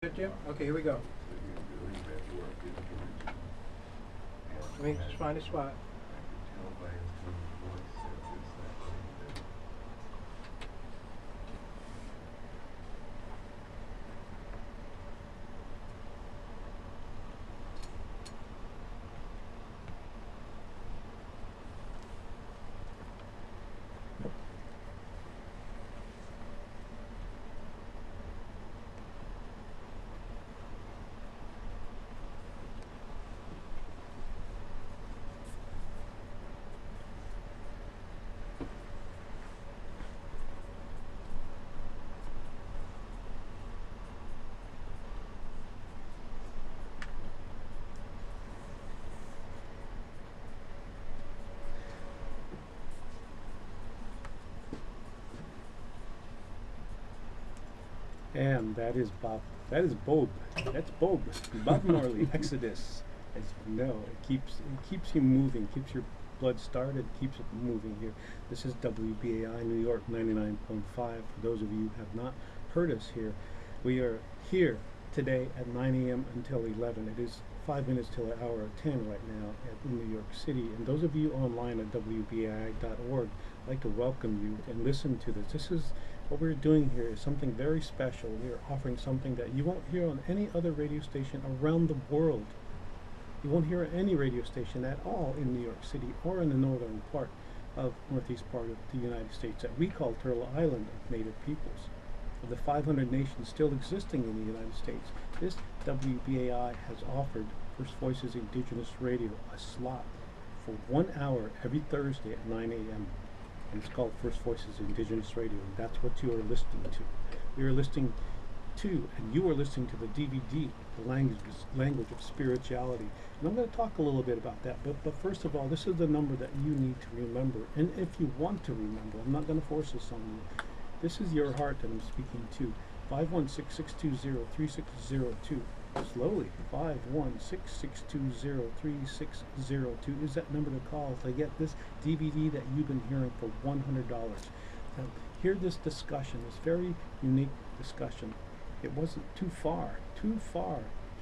Good, Jim? Okay, here we go. Let me just find a spot. And that is Bob. That is Bob. That's Bob. Bob Marley. Exodus. As you know, it keeps you moving, keeps your blood started, keeps it moving here. This is WBAI New York 99.5. For those of you who have not heard us here, we are here today at 9 a.m. until 11. It is 5 minutes till the hour of 10 right now in New York City. And those of you online at WBAI.org, I'd like to welcome you and listen to this. This is what we're doing here is something very special. We are offering something that you won't hear on any other radio station around the world. You won't hear any radio station at all in New York City or in the northern part of northeast part of the United States that we call Turtle Island of Native peoples. Of the 500 nations still existing in the United States, this WBAI has offered First Voices Indigenous Radio a slot for 1 hour every Thursday at 9 a.m. And it's called First Voices Indigenous Radio, and that's what you are listening to. We are listening to, and you are listening to the DVD, The Language of Spirituality. And I'm going to talk a little bit about that, but first of all, this is the number that you need to remember. And if you want to remember, I'm not going to force this on you. This is your heart that I'm speaking to. 516-620-3602. Slowly, 516-620-3602 is that number to call to get this DVD that you've been hearing for $100. Now, hear this discussion, this very unique discussion. It wasn't too far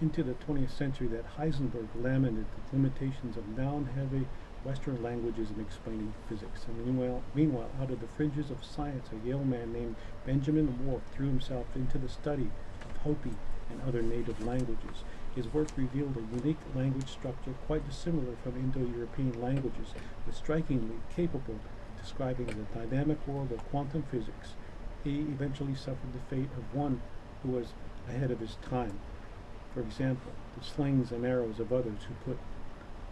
into the 20th century that Heisenberg lamented the limitations of noun-heavy Western languages in explaining physics. And meanwhile, out of the fringes of science, a Yale man named Benjamin Ward threw himself into the study of Hopi and other native languages. His work revealed a unique language structure quite dissimilar from Indo-European languages, but strikingly capable of describing the dynamic world of quantum physics. He eventually suffered the fate of one who was ahead of his time. For example, the slings and arrows of others who put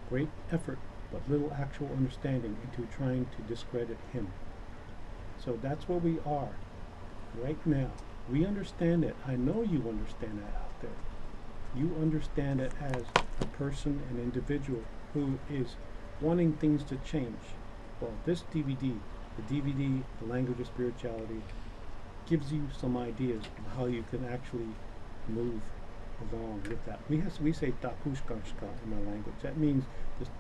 great effort but little actual understanding into trying to discredit him. So that's where we are right now. We understand it. I know you understand that out there. You understand it as a person, an individual who is wanting things to change. Well, this DVD, The Language of Spirituality, gives you some ideas of how you can actually move along with that. We say takushkashka in my language. That means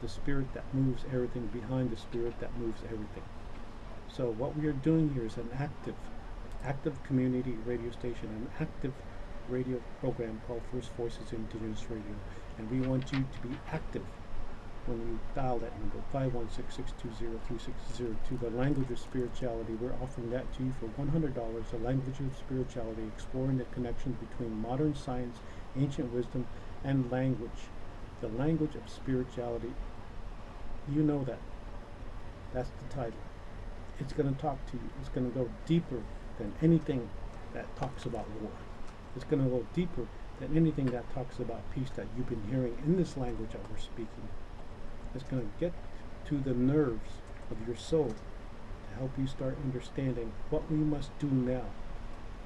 the spirit that moves everything behind the spirit that moves everything. So what we are doing here is an active community radio station, an active radio program called First Voices Indigenous Radio. And we want you to be active when you dial that number, 516-620-3602. The Language of Spirituality, we're offering that to you for $100. The Language of Spirituality, exploring the connection between modern science, ancient wisdom, and language. The Language of Spirituality, you know that. That's the title. It's going to talk to you. It's going to go deeper than anything that talks about war. It's going to go deeper than anything that talks about peace that you've been hearing in this language that we're speaking. It's going to get to the nerves of your soul to help you start understanding what we must do now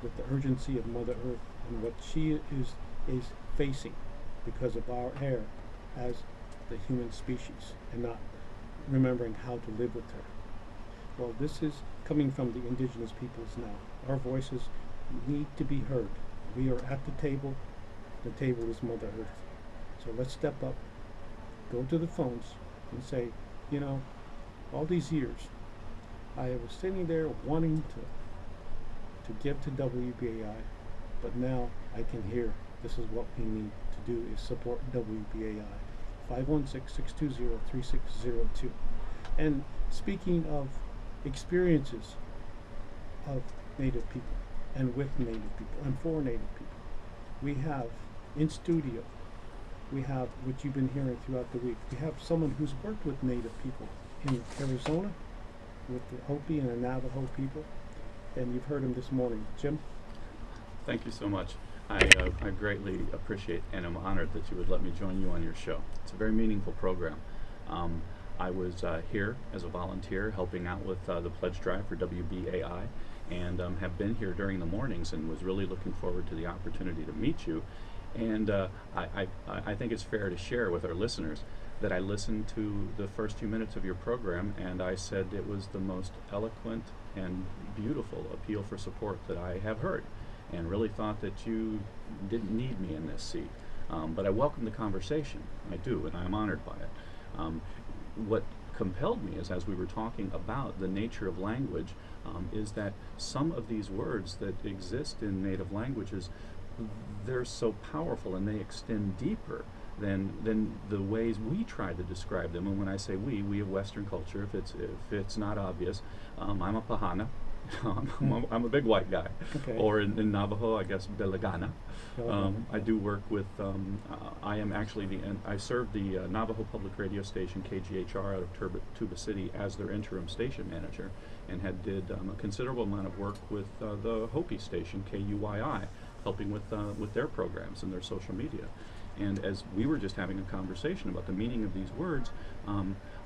with the urgency of Mother Earth and what she is facing because of our error as the human species and not remembering how to live with her. Well, this is coming from the indigenous peoples now. Our voices need to be heard. We are at the table. The table is Mother Earth. So let's step up, go to the phones and say, you know, all these years, I was sitting there wanting to give to WBAI, but now I can hear this is what we need to do, is support WBAI. 516-620-3602. And speaking of experiences of Native people and with Native people and for Native people, we have in studio, we have what you've been hearing throughout the week, we have someone who's worked with Native people in Arizona with the Hopi and the Navajo people, and you've heard him this morning. Jim? Thank you so much. I greatly appreciate and am honored that you would let me join you on your show. It's a very meaningful program. I was here as a volunteer helping out with the pledge drive for WBAI, and have been here during the mornings and was really looking forward to the opportunity to meet you. And I think it's fair to share with our listeners that I listened to the first few minutes of your program, and I said it was the most eloquent and beautiful appeal for support that I have heard, and really thought that you didn't need me in this seat. But I welcome the conversation. I do, and I'm honored by it. What compelled me is, as we were talking about the nature of language, is that some of these words that exist in native languages, they're so powerful and they extend deeper than the ways we try to describe them. And when I say we of Western culture, if it's not obvious, I'm a Pahana. I'm a big white guy. Okay. Or in Navajo, I guess Delegana. I do work with, I am actually I serve the Navajo Public Radio Station, KGHR, out of Tuba City as their interim station manager, and did a considerable amount of work with the Hopi station, KUYI, helping with their programs and their social media. And as we were just having a conversation about the meaning of these words,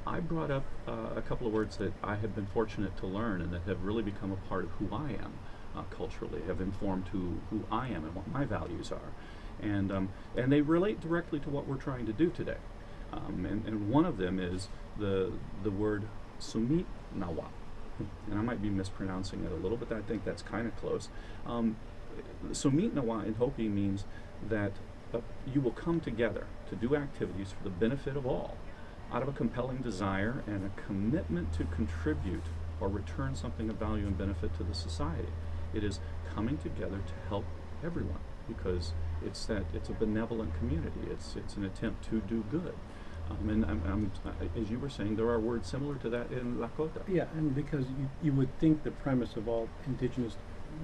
I brought up a couple of words that I have been fortunate to learn and that have really become a part of who I am culturally, have informed who I am and what my values are. And they relate directly to what we're trying to do today. And one of them is the word sumit nawa. And I might be mispronouncing it a little, but I think that's kind of close. Sumit nawa in Hopi means that you will come together to do activities for the benefit of all, out of a compelling desire and a commitment to contribute or return something of value and benefit to the society. It is coming together to help everyone, because it's a benevolent community. It's an attempt to do good. And as you were saying, there are words similar to that in Lakota. Yeah, and because you would think the premise of all indigenous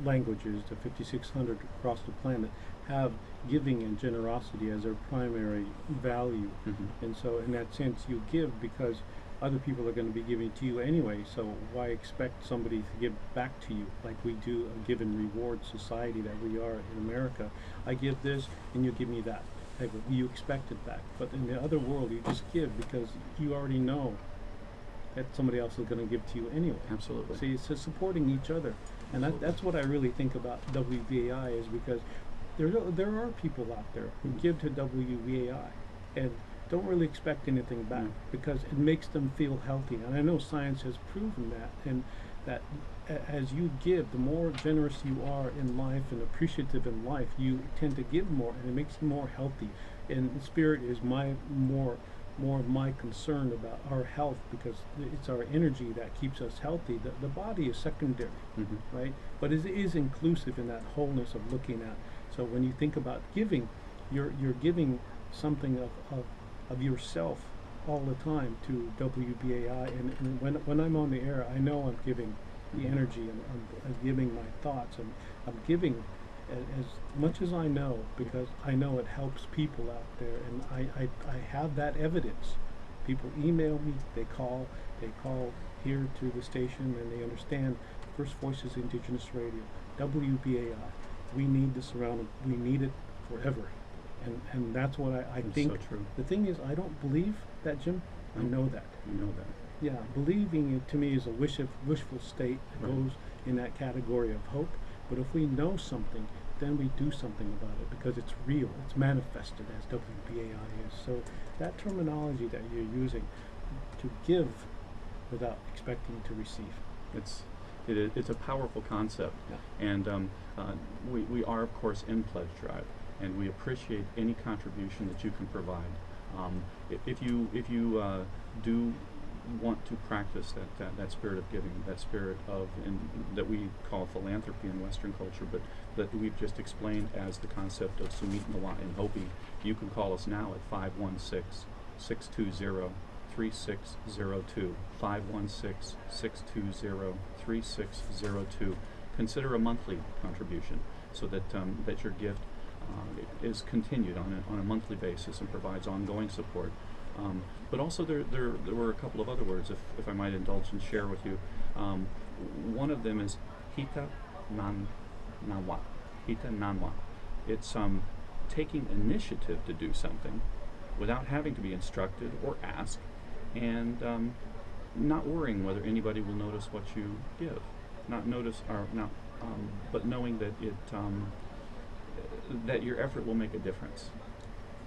languages, the 5,600 across the planet, have giving and generosity as their primary value. Mm-hmm. And so in that sense you give because other people are going to be giving to you anyway, so why expect somebody to give back to you like we do a give and reward society that we are in America. I give this and you give me that. You expect it back. But in the other world you just give because you already know that somebody else is going to give to you anyway. Absolutely. See, it's just supporting each other. And that's what I really think about WBAI, is because there are people out there who give to WBAI and don't really expect anything back because it makes them feel healthy. And I know science has proven that, and that as you give, the more generous you are in life and appreciative in life, you tend to give more, and it makes you more healthy. And spirit is more of my concern about our health, because it's our energy that keeps us healthy. The body is secondary, right? But it is inclusive in that wholeness of looking at. So when you think about giving, you're giving something of yourself all the time to WBAI, and when I'm on the air, I know I'm giving the energy, and I'm giving my thoughts, and I'm giving as much as I know, because I know it helps people out there, and I have that evidence. People email me, they call here to the station, and they understand First Voices Indigenous Radio, WBAI. We need this around, we need it forever. And that's what I think. So true. The thing is, I don't believe that, Jim. I know that. You know that. Yeah, believing it to me is a wishful state that goes in that category of hope. But if we know something, then we do something about it, because it's real, it's manifested, as WBAI is. So that terminology that you're using, to give without expecting to receive. It's a powerful concept, and we are, of course, in Pledge Drive, and we appreciate any contribution that you can provide. If you do want to practice that spirit of giving, that spirit of that we call philanthropy in Western culture, but that we've just explained as the concept of Sumit Nawa in Hopi, you can call us now at 516-620-3602, 516-620-3602. Consider a monthly contribution so that that your gift is continued on a monthly basis and provides ongoing support. But also there were a couple of other words, if I might indulge and share with you. One of them is hita nanwa. Hita nanwa. It's taking initiative to do something without having to be instructed or asked, and not worrying whether anybody will notice what you give. Not notice or not, but knowing that that your effort will make a difference.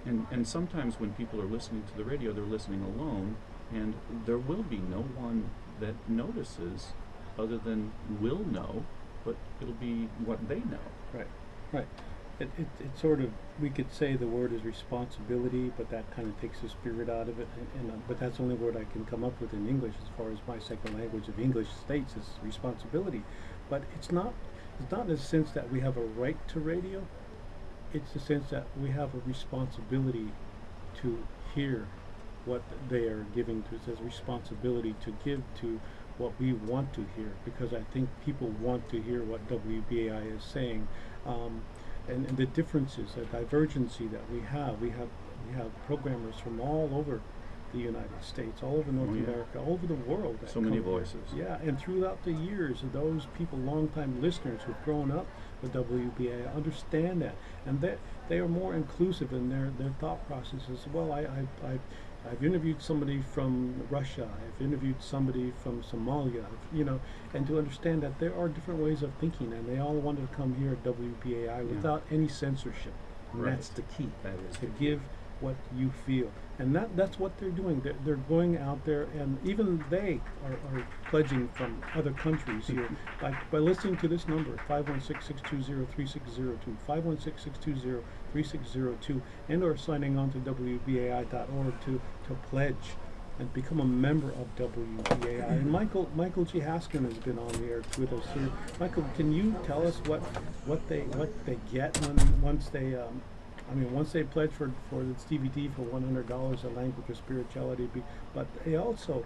And sometimes when people are listening to the radio, they're listening alone, and there will be no one that notices other than will know, but it'll be what they know. Right, right. It sort of, we could say the word is responsibility, but that kind of takes the spirit out of it. But that's the only word I can come up with in English, as far as my second language of English states, is responsibility. But it's not in the sense that we have a right to radio. It's the sense that we have a responsibility to hear what they are giving to us. There's a responsibility to give to what we want to hear, because I think people want to hear what WBAI is saying. And the differences, the divergency that we have programmers from all over the United States, all over North America, all over the world. So many voices. Yeah, and throughout the years, those people, longtime listeners who've grown up with WBAI, understand that, and they are more inclusive in their thought process as well. I've interviewed somebody from Russia. I've interviewed somebody from Somalia. And to understand that there are different ways of thinking, and they all wanted to come here at WBAI without any censorship. And Right. that's the key. That is To the key. give what you feel, and that's what they're doing. They're going out there, and even they are pledging from other countries here by listening to this number, 516-620-3602, 516-620-3602, and or signing on to WBAI.org to pledge and become a member of WBAI. And Michael G. Haskin has been on the air with us here. Michael, can you tell us what they get once they pledge for this DVD for $100, A Language of Spirituality, but they also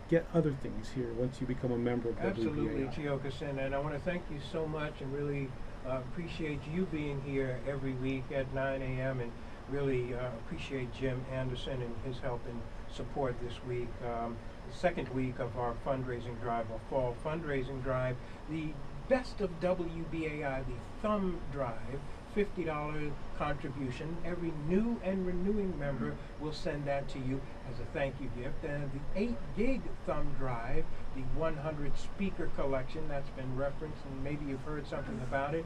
get other things here once you become a member of Absolutely, WBAI. Tiokasin, and I want to thank you so much and really appreciate you being here every week at 9 a.m. and really appreciate Jim Anderson and his help and support this week. The second week of our fundraising drive, our fall fundraising drive, the Best of WBAI, the Thumb Drive, $50 contribution. Every new and renewing member will send that to you as a thank you gift. And the 8 gig thumb drive, the 100 speaker collection that's been referenced, and maybe you've heard something about it.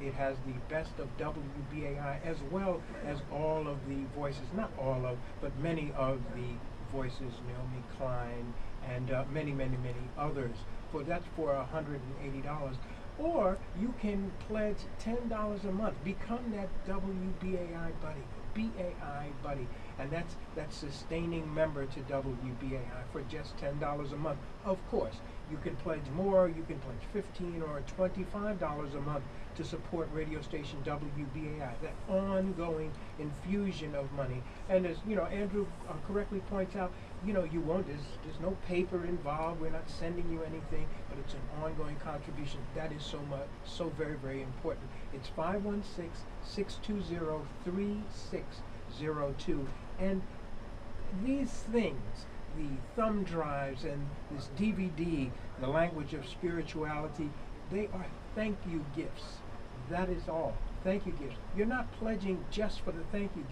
It has the Best of WBAI as well as all of the voices, not all of, but many of the voices, Naomi Klein and many others. That's for $180. Or you can pledge $10 a month. Become that WBAI buddy, BAI buddy, and that's sustaining member to WBAI for just $10 a month. Of course, you can pledge more. You can pledge $15 or $25 a month to support radio station WBAI. That ongoing infusion of money, and as Andrew correctly points out, you won't. There's no paper involved. We're not sending you anything, but it's an ongoing contribution. That is so very, very important. It's 516-620-3602, and these things, the thumb drives and this DVD, The Language of Spirituality, they are thank you gifts. That is all. Thank you gifts. You're not pledging just for the thank you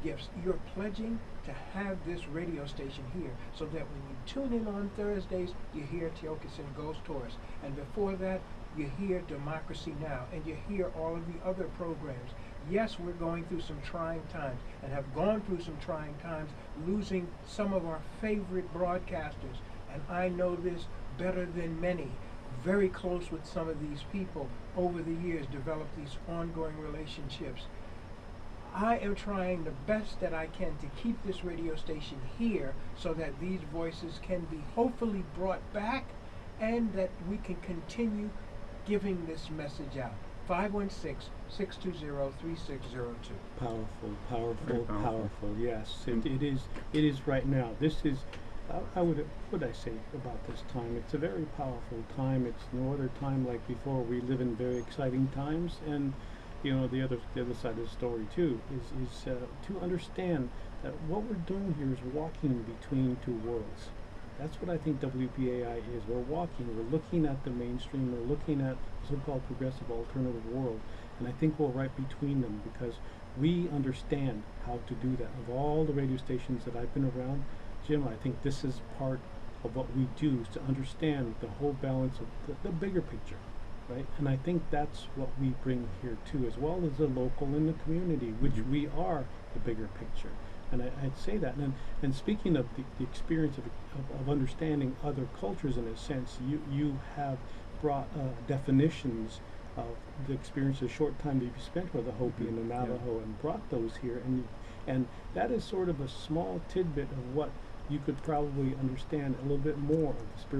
gifts. You're pledging to have this radio station here so that when you tune in on Thursdays, you hear Tiokasin Ghosthorse. And before that, you hear Democracy Now! And you hear all of the other programs. Yes, we're going through some trying times and have gone through some trying times, losing some of our favorite broadcasters. And I know this better than many. Very close with some of these people over the years, developed these ongoing relationships. I am trying the best that I can to keep this radio station here so that these voices can be hopefully brought back and that we can continue giving this message out. 516-620-3602. Powerful, powerful, Very powerful. powerful. Yes, it is. It is right now. This is. What would I say about this time? It's a very powerful time. It's no other time like before. We live in very exciting times, and you know the other side of the story too is to understand that what we're doing here is walking between two worlds. That's what I think WBAI is. We're walking. We're looking at the mainstream. We're looking at the so-called progressive alternative world, and I think we're right between them because we understand how to do that. Of all the radio stations that I've been around, Jim, I think this is part of what we do is to understand the whole balance of the bigger picture, right? And I think that's what we bring here too, as well as the local and the community, which we are the bigger picture. And I'd say that. And speaking of the experience of understanding other cultures in a sense, you have brought definitions of the experience, the short time that you spent with the Hopi and the Navajo, and brought those here. And that is sort of a small tidbit of what you could probably understand a little bit more of the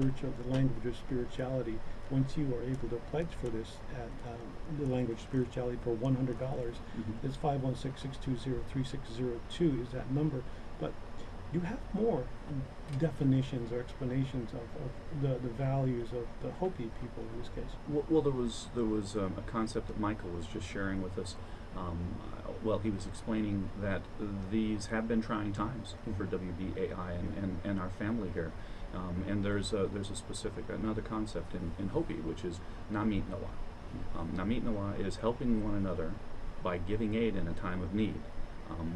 language of spirituality once you are able to pledge for this at the language spirituality for $100. It's 516-620-3602 is that number. But you have more definitions or explanations of the values of the Hopi people in this case. Well, there was a concept that Michael was just sharing with us. He was explaining that these have been trying times for WBAI and our family here. And there's a specific another concept in Hopi, which is Namit Nawa. Namit Nawa is helping one another by giving aid in a time of need,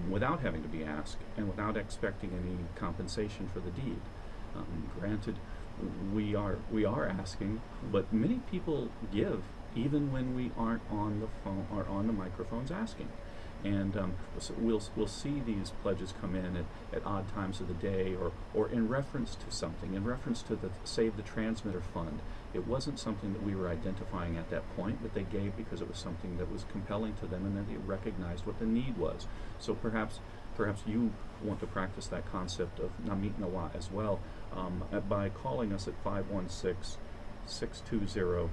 without having to be asked and without expecting any compensation for the deed. Granted, we are asking, but many people give even when we aren't on the phone or on the microphones asking. And so we'll see these pledges come in at odd times of the day or in reference to something, in reference to the Save the Transmitter Fund. It wasn't something that we were identifying at that point, but they gave because it was something that was compelling to them and that they recognized what the need was. So perhaps you want to practice that concept of Namit Nawa as well by calling us at 516-620-3602.